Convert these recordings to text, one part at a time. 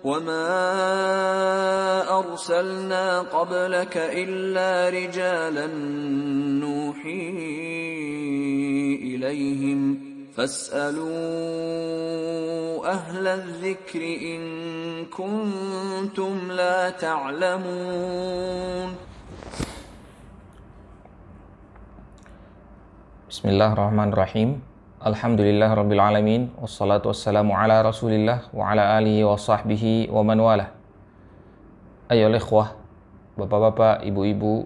وما أرسلنا قبلك إلا رجالا نوحي إليهم فاسألوا أهل الذكر إن كنتم لا تعلمون. Bismillahirrahmanirrahim. Alhamdulillah rabbil alamin. Wassalatu wassalamu ala rasulillah wa ala alihi wa sahbihi wa man walah. Ayolah ikhwah, bapak-bapak, ibu-ibu,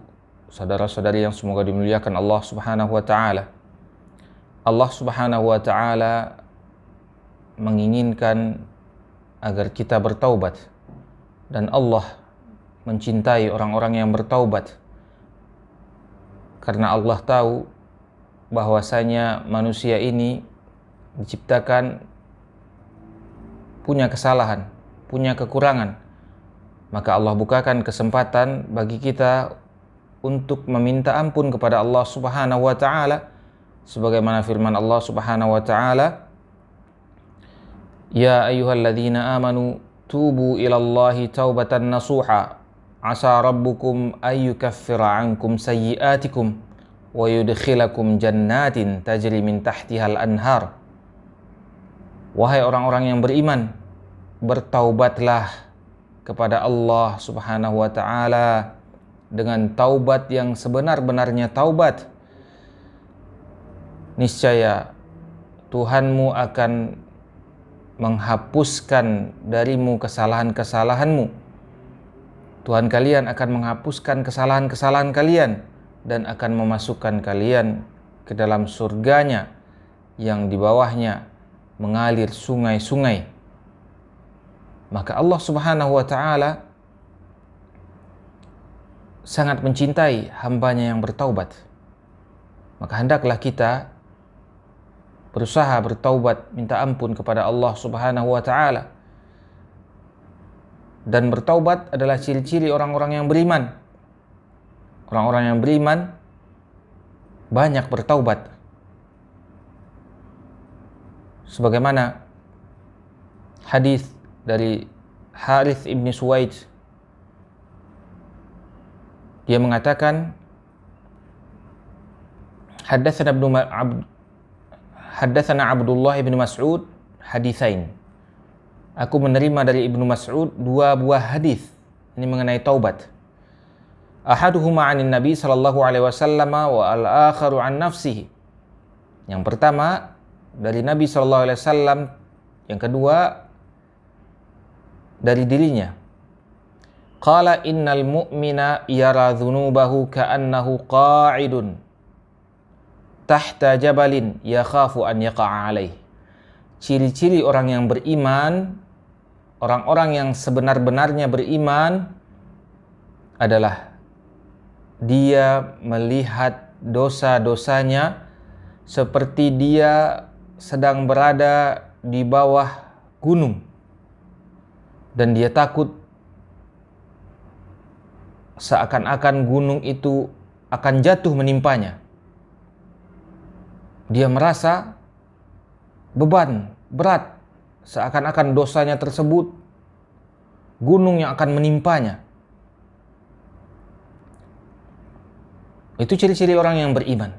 saudara-saudari yang semoga dimuliakan Allah subhanahu wa ta'ala. Allah subhanahu wa ta'ala menginginkan agar kita bertaubat. Dan Allah mencintai orang-orang yang bertaubat. Karena Allah tahu bahwasanya manusia ini diciptakan punya kesalahan, punya kekurangan. Maka Allah bukakan kesempatan bagi kita untuk meminta ampun kepada Allah Subhanahu wa taala sebagaimana firman Allah Subhanahu wa taala, "Ya ayyuhalladzina amanu tubu ilallahi taubatan nasuha asa rabbukum ayyukaffira ankum sayyi'atikum wa yudkhilakum jannatin tajri min tahtihal anhar." Wahai orang-orang yang beriman, bertaubatlah kepada Allah Subhanahu wa taala dengan taubat yang sebenar-benarnya taubat. Niscaya Tuhanmu akan menghapuskan darimu kesalahan-kesalahanmu. Tuhan kalian akan menghapuskan kesalahan-kesalahan kalian dan akan memasukkan kalian ke dalam surganya yang di bawahnya mengalir sungai-sungai. Maka Allah Subhanahu wa ta'ala sangat mencintai hambanya yang bertaubat. Maka hendaklah kita berusaha bertaubat, minta ampun kepada Allah Subhanahu wa ta'ala. Dan bertaubat adalah ciri-ciri orang-orang yang beriman. Orang-orang yang beriman banyak bertaubat. Sebagaimana hadis dari Harith ibn Suwaid, dia mengatakan, Haddatsana Abdullah ibn Mas'ud haditsain. Aku menerima dari Ibnu Mas'ud dua buah hadis ini mengenai taubat. Ahaduhuma 'anin Nabi sallallahu alaihi wasallam wa al-akharu 'an nafsihi. Yang pertama dari Nabi sallallahu alaihi wasallam, yang kedua dari dirinya. Qala innal mu'mina yara dhunubahu ka'annahu qa'idun tahta jabalin yakhafu an yaqa'a alaih. Ciri-ciri orang yang beriman, orang-orang yang sebenar-benarnya beriman adalah dia melihat dosa-dosanya seperti dia sedang berada di bawah gunung dan dia takut seakan-akan gunung itu akan jatuh menimpanya. Dia merasa beban berat, seakan-akan dosanya tersebut gunung yang akan menimpanya. Itu ciri-ciri orang yang beriman.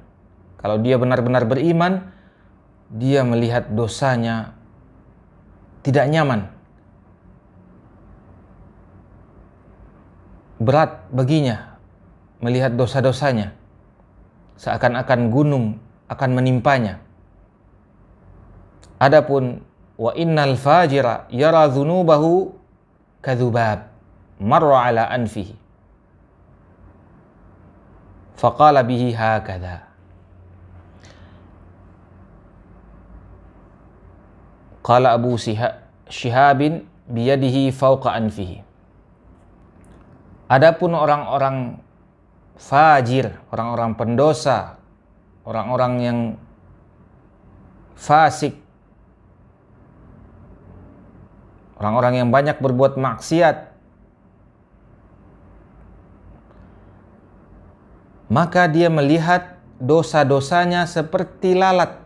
Kalau dia benar-benar beriman, dia melihat dosanya tidak nyaman. Berat baginya melihat dosa-dosanya, seakan-akan gunung akan menimpanya. Adapun wa innal fajira yara dhunubahu kadzubab marra ala anfihi faqala bihi hakadha. Qala Abu Shihabin biyadihi fawqa anfihi. Adapun orang-orang fajir, orang-orang pendosa, orang-orang yang fasik, orang-orang yang banyak berbuat maksiat, maka dia melihat dosa-dosanya seperti lalat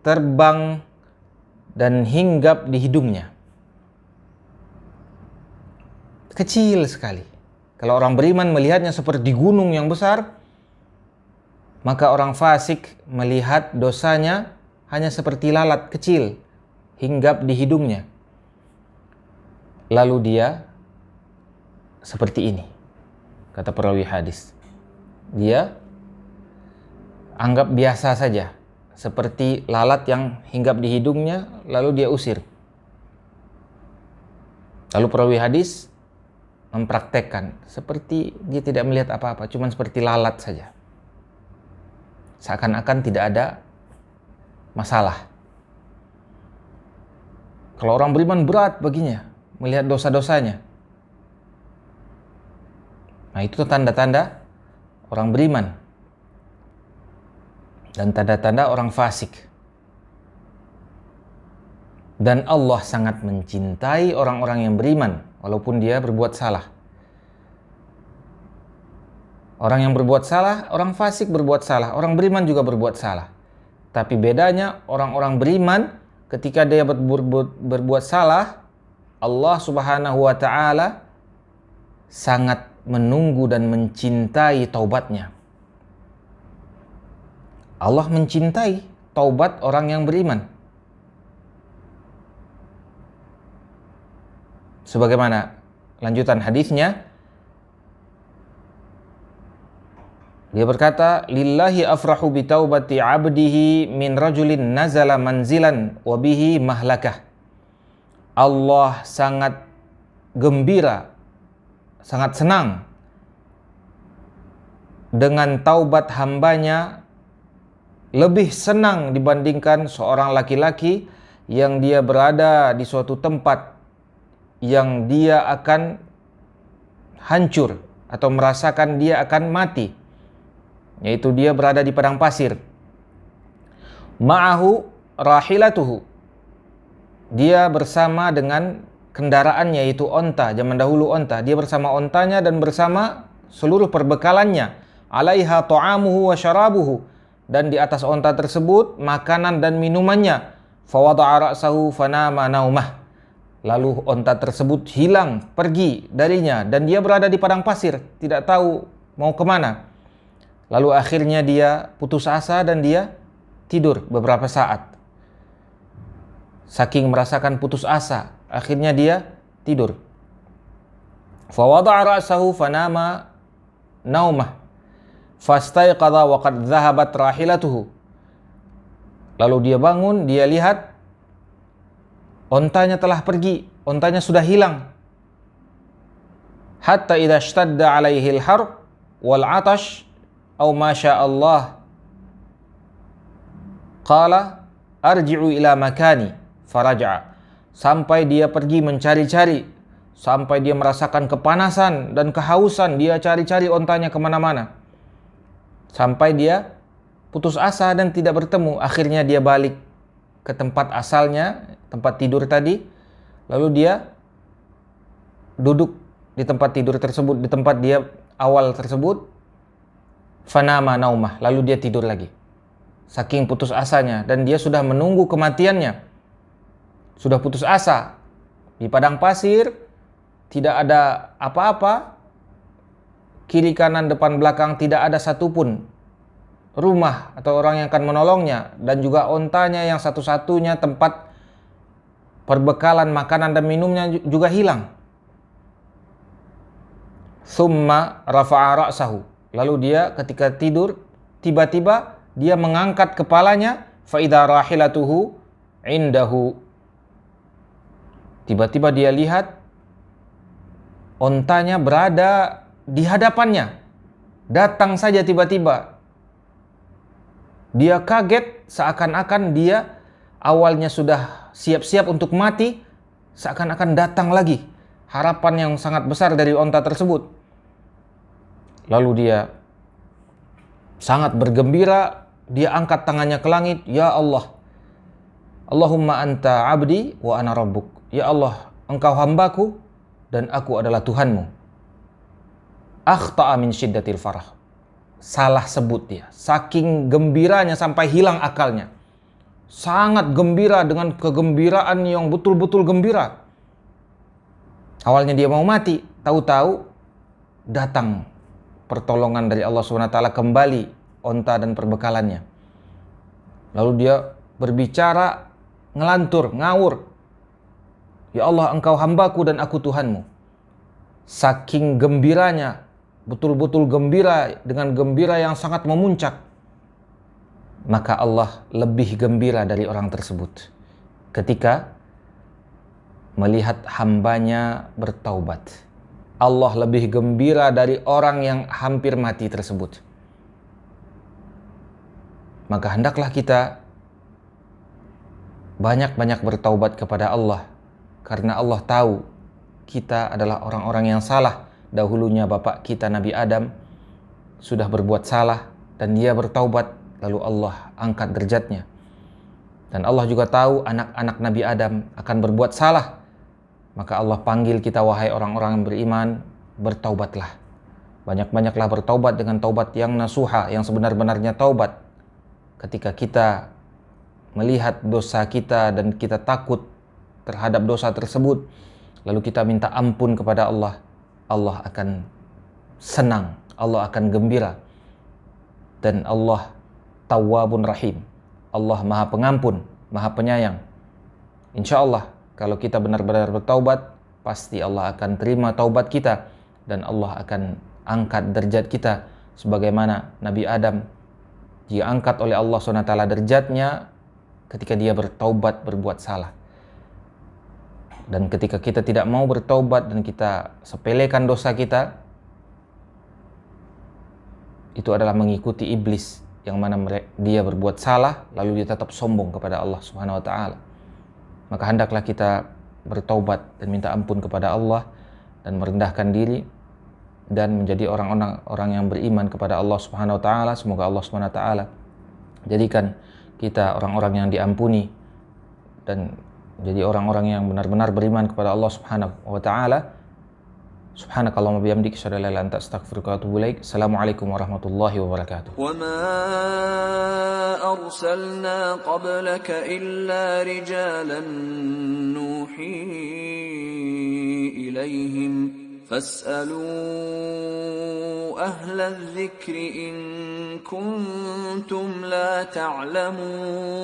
terbang dan hinggap di hidungnya. kecil sekali. Kalau orang beriman melihatnya seperti gunung yang besar, maka orang fasik melihat dosanya hanya seperti lalat kecil hinggap di hidungnya. Lalu dia seperti ini, kata perawi hadis. Dia anggap biasa saja, seperti lalat yang hinggap di hidungnya, lalu dia usir. Lalu perawi hadis mempraktekkan, seperti dia tidak melihat apa-apa, cuma seperti lalat saja. Seakan-akan tidak ada masalah. Kalau orang beriman berat baginya melihat dosa-dosanya. Nah, itu tanda-tanda orang beriman dan tanda-tanda orang fasik. Dan Allah sangat mencintai orang-orang yang beriman walaupun dia berbuat salah. Orang yang berbuat salah, orang fasik berbuat salah, orang beriman juga berbuat salah. Tapi bedanya orang-orang beriman ketika dia berbuat salah, Allah Subhanahu wa taala sangat menunggu dan mencintai taubatnya. Allah mencintai taubat orang yang beriman. Sebagaimana lanjutan hadisnya, dia berkata, lillahi afrahu bi taubati abdihi min rajulin nazala manzilan wa bihi mahlakah. Allah sangat gembira, sangat senang dengan taubat hambanya, lebih senang dibandingkan seorang laki-laki yang dia berada di suatu tempat yang dia akan hancur atau merasakan dia akan mati, yaitu dia berada di padang pasir. Ma'ahu rahilatuhu, dia bersama dengan kendaraannya, yaitu onta. Zaman dahulu onta, dia bersama ontanya dan bersama seluruh perbekalannya. Alaiha ta'amuhu wa syarabuhu, dan di atas onta tersebut makanan dan minumannya. Fawada'a ra'sahu fanama naumah, lalu onta tersebut hilang, pergi darinya, dan dia berada di padang pasir, tidak tahu mau kemana. Lalu akhirnya dia putus asa dan dia tidur beberapa saat. Saking merasakan putus asa, akhirnya dia tidur. Fawada'a ra'sahu fanama naumah fastaiqadha wa qad dhahabat rahilatuhu. Lalu dia bangun, dia lihat ontanya telah pergi, ontanya sudah hilang. Hatta idza ishtadda alaihi al-har wal 'atash aw ma syaa Allah qala arji'u ila makani faraja'a. Sampai dia pergi mencari-cari, sampai dia merasakan kepanasan dan kehausan, dia cari-cari ontanya kemana-mana, sampai dia putus asa dan tidak bertemu. Akhirnya dia balik ke tempat asalnya, tempat tidur tadi. Lalu dia duduk di tempat tidur tersebut, di tempat dia awal tersebut. Fanama naumah, lalu dia tidur lagi. Saking putus asanya, dan dia sudah menunggu kematiannya. Sudah putus asa. Di padang pasir, tidak ada apa-apa. Kiri, kanan, depan, belakang, tidak ada satupun rumah atau orang yang akan menolongnya, dan juga ontanya yang satu-satunya tempat perbekalan makanan dan minumnya juga hilang. Thumma rafa'a ra'sahu, lalu dia ketika tidur tiba-tiba dia mengangkat kepalanya, fa idza rahilatuhu indahu, tiba-tiba dia lihat ontanya berada di hadapannya, datang saja tiba-tiba. Dia kaget, seakan-akan dia awalnya sudah siap-siap untuk mati, seakan-akan datang lagi harapan yang sangat besar dari onta tersebut. Lalu dia sangat bergembira, dia angkat tangannya ke langit, ya Allah, Allahumma anta abdi wa ana rabbuk. Ya Allah, engkau hambaku dan aku adalah Tuhanmu. Akhta'a min syiddatil farah, salah sebut dia, saking gembiranya sampai hilang akalnya. Sangat gembira dengan kegembiraan yang betul-betul gembira. Awalnya dia mau mati, tahu-tahu datang pertolongan dari Allah SWT, kembali onta dan perbekalannya. Lalu dia berbicara ngelantur, ngawur. Ya Allah, engkau hambaku dan aku Tuhanmu. Saking gembiranya, betul-betul gembira dengan gembira yang sangat memuncak. Maka Allah lebih gembira dari orang tersebut ketika melihat hambanya bertaubat. Allah lebih gembira dari orang yang hampir mati tersebut. Maka hendaklah kita banyak-banyak bertaubat kepada Allah, karena Allah tahu kita adalah orang-orang yang salah. Dahulunya bapak kita Nabi Adam sudah berbuat salah dan dia bertaubat, lalu Allah angkat derajatnya. Dan Allah juga tahu anak-anak Nabi Adam akan berbuat salah. Maka Allah panggil kita, wahai orang-orang yang beriman, bertaubatlah. Banyak-banyaklah bertaubat dengan taubat yang nasuha, yang sebenar-benarnya taubat. Ketika kita melihat dosa kita dan kita takut terhadap dosa tersebut, lalu kita minta ampun kepada Allah, Allah akan senang, Allah akan gembira. Dan Allah Tawwabun Rahim, Allah Maha Pengampun, Maha Penyayang. Insya Allah kalau kita benar-benar bertaubat, pasti Allah akan terima taubat kita dan Allah akan angkat derajat kita. Sebagaimana Nabi Adam diangkat oleh Allah SWT derajatnya ketika dia bertaubat berbuat salah. Dan ketika kita tidak mau bertaubat dan kita sepelekan dosa kita, itu adalah mengikuti iblis, yang mana dia berbuat salah lalu dia tetap sombong kepada Allah Subhanahu wa taala. Maka hendaklah kita bertaubat dan minta ampun kepada Allah dan merendahkan diri dan menjadi orang-orang yang beriman kepada Allah Subhanahu wa taala. Semoga Allah Subhanahu wa taala jadikan kita orang-orang yang diampuni dan jadi orang-orang yang benar-benar beriman kepada Allah Subhanahu wa taala. Subhanakallahumma bihamdika asyhadu an la ilaha illa anta astaghfiruka wa atubu ilaik. Assalamualaikum warahmatullahi wabarakatuh. Wa ma arsalna qablaka illa rijalan nuhi ilaihim fas'alu ahla adh-dhikri in kuntum la ta'lamun.